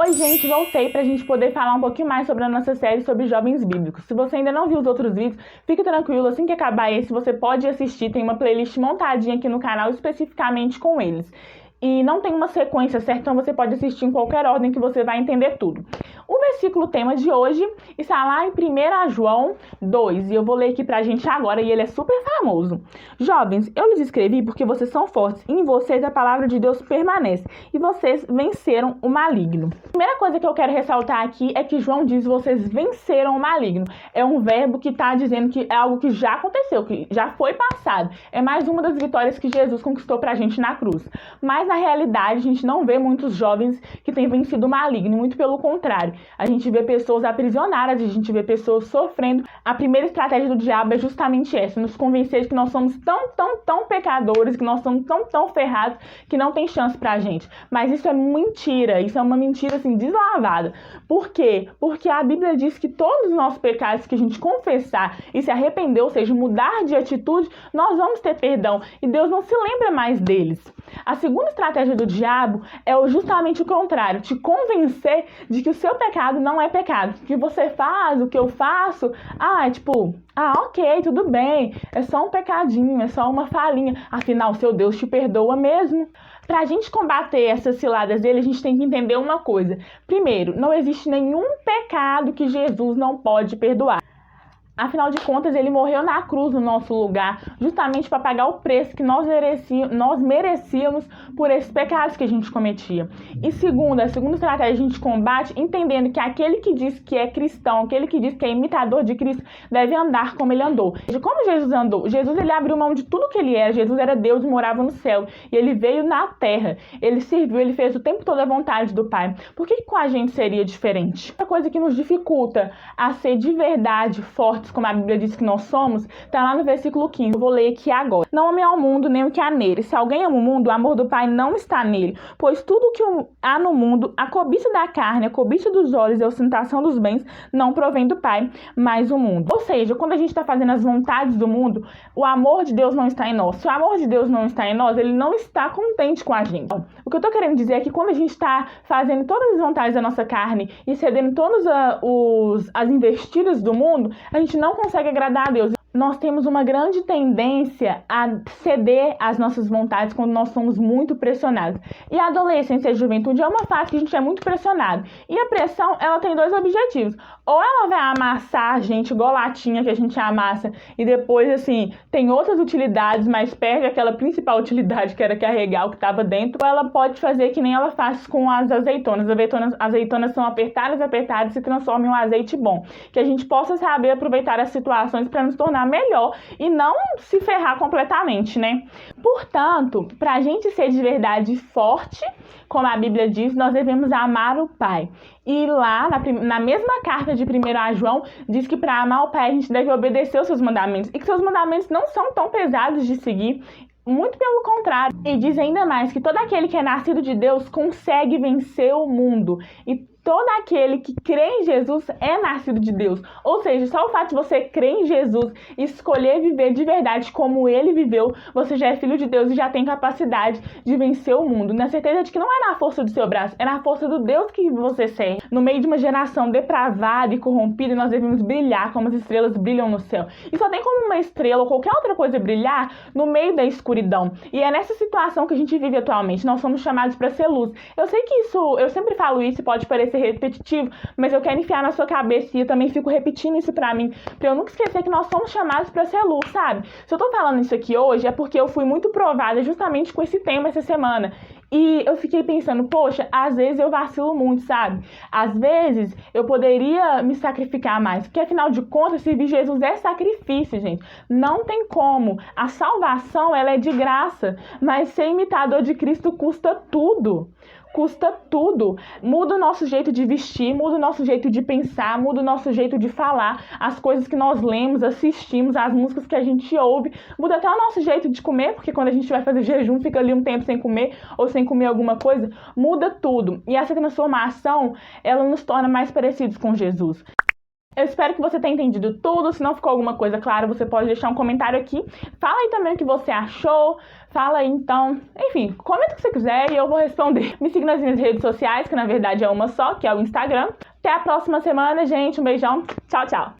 Oi, gente, voltei pra gente poder falar um pouquinho mais sobre a nossa série sobre jovens bíblicos. Se você ainda não viu os outros vídeos, fique tranquilo, assim que acabar esse, você pode assistir, tem uma playlist montadinha aqui no canal especificamente com eles. E não tem uma sequência certa, então você pode assistir em qualquer ordem que você vai entender tudo. O versículo tema de hoje está lá em 1 João 2, e eu vou ler aqui pra gente agora, e ele é super famoso. Jovens, eu lhes escrevi porque vocês são fortes, e em vocês a palavra de Deus permanece, e vocês venceram o maligno. A primeira coisa que eu quero ressaltar aqui é que João diz vocês venceram o maligno. É um verbo que está dizendo que é algo que já aconteceu, que já foi passado. É mais uma das vitórias que Jesus conquistou pra gente na cruz. Mas na realidade, a gente não vê muitos jovens que têm vencido o maligno, muito pelo contrário. A gente vê pessoas aprisionadas, a gente vê pessoas sofrendo. A primeira estratégia do diabo é justamente essa, nos convencer de que nós somos tão pecadores, que nós somos tão ferrados, que não tem chance pra gente. Mas isso é mentira, isso é uma mentira assim, deslavada. Por quê? Porque a Bíblia diz que todos os nossos pecados que a gente confessar e se arrepender, ou seja, mudar de atitude, nós vamos ter perdão. E Deus não se lembra mais deles. A segunda estratégia do diabo é justamente o contrário, te convencer de que o seu pecado não é pecado. O que você faz, o que eu faço, ok, tudo bem, é só um pecadinho, é só uma falhinha. Afinal, seu Deus te perdoa mesmo. Para a gente combater essas ciladas dele, a gente tem que entender uma coisa. Primeiro, não existe nenhum pecado que Jesus não pode perdoar. Afinal de contas, ele morreu na cruz no nosso lugar, justamente para pagar o preço que nós merecíamos por esses pecados que a gente cometia. E a segunda estratégia a gente combate entendendo que aquele que diz que é cristão, aquele que diz que é imitador de Cristo, deve andar como ele andou. Como Jesus andou? Jesus, ele abriu mão de tudo que ele era. Jesus era Deus e morava no céu. E ele veio na terra. Ele serviu, ele fez o tempo todo a vontade do Pai. Por que com a gente seria diferente? Outra coisa que nos dificulta a ser de verdade forte, como a Bíblia diz que nós somos, está lá no versículo 15. Eu vou ler aqui agora. Não ame ao mundo, nem o que há nele. Se alguém ama o mundo, o amor do Pai não está nele. Pois tudo o que há no mundo, a cobiça da carne, a cobiça dos olhos e a ostentação dos bens, não provém do Pai, mas o mundo. Ou seja, quando a gente está fazendo as vontades do mundo, o amor de Deus não está em nós. Se o amor de Deus não está em nós, ele não está contente com a gente. O que eu estou querendo dizer é que quando a gente está fazendo todas as vontades da nossa carne e cedendo todas as investidas do mundo, a gente não consegue agradar a Deus. Nós temos uma grande tendência a ceder às nossas vontades quando nós somos muito pressionados. E a adolescência e a juventude é uma fase que a gente é muito pressionado. E a pressão, ela tem dois objetivos. Ou ela vai amassar a gente igual latinha que a gente amassa e depois, assim, tem outras utilidades, mas perde aquela principal utilidade que era carregar o que estava dentro. Ou ela pode fazer que nem ela faz com as azeitonas. As azeitonas são apertadas e se transformam em um azeite bom. Que a gente possa saber aproveitar as situações para nos tornar melhor e não se ferrar completamente, né? Portanto, para a gente ser de verdade forte, como a Bíblia diz, nós devemos amar o Pai. E lá, na mesma carta de 1 João, diz que para amar o Pai a gente deve obedecer os seus mandamentos. E que seus mandamentos não são tão pesados de seguir. Muito pelo contrário. E diz ainda mais que todo aquele que é nascido de Deus consegue vencer o mundo. E todo aquele que crê em Jesus é nascido de Deus. Ou seja, só o fato de você crer em Jesus e escolher viver de verdade como ele viveu, você já é filho de Deus e já tem capacidade de vencer o mundo. Na certeza de que não é na força do seu braço, é na força do Deus que você serve. No meio de uma geração depravada e corrompida, nós devemos brilhar como as estrelas brilham no céu. E só tem como uma estrela ou qualquer outra coisa brilhar no meio da escuridão. E é nessa situação que a gente vive atualmente. Nós somos chamados para ser luz. Eu sei que eu sempre falo isso e pode parecer repetitivo, mas eu quero enfiar na sua cabeça e eu também fico repetindo isso pra mim, pra eu nunca esquecer que nós somos chamados pra ser luz, sabe? Se eu tô falando isso aqui hoje é porque eu fui muito provada justamente com esse tema essa semana. E eu fiquei pensando, poxa, às vezes eu vacilo muito, sabe? Às vezes eu poderia me sacrificar mais, porque afinal de contas, servir Jesus é sacrifício, gente. Não tem como. A salvação, ela é de graça, mas ser imitador de Cristo custa tudo. Custa tudo. Muda o nosso jeito de vestir, muda o nosso jeito de pensar, muda o nosso jeito de falar, as coisas que nós lemos, assistimos, as músicas que a gente ouve, muda até o nosso jeito de comer, porque quando a gente vai fazer jejum, fica ali um tempo sem comer ou sem comer alguma coisa, muda tudo. E essa transformação, ela nos torna mais parecidos com Jesus. Eu espero que você tenha entendido tudo. Se não ficou alguma coisa clara, você pode deixar um comentário aqui. Fala aí também o que você achou. Fala aí, então, enfim, comenta o que você quiser e eu vou responder. Me siga nas minhas redes sociais, que na verdade é uma só, que é o Instagram. Até a próxima semana, gente. Um beijão. Tchau, tchau.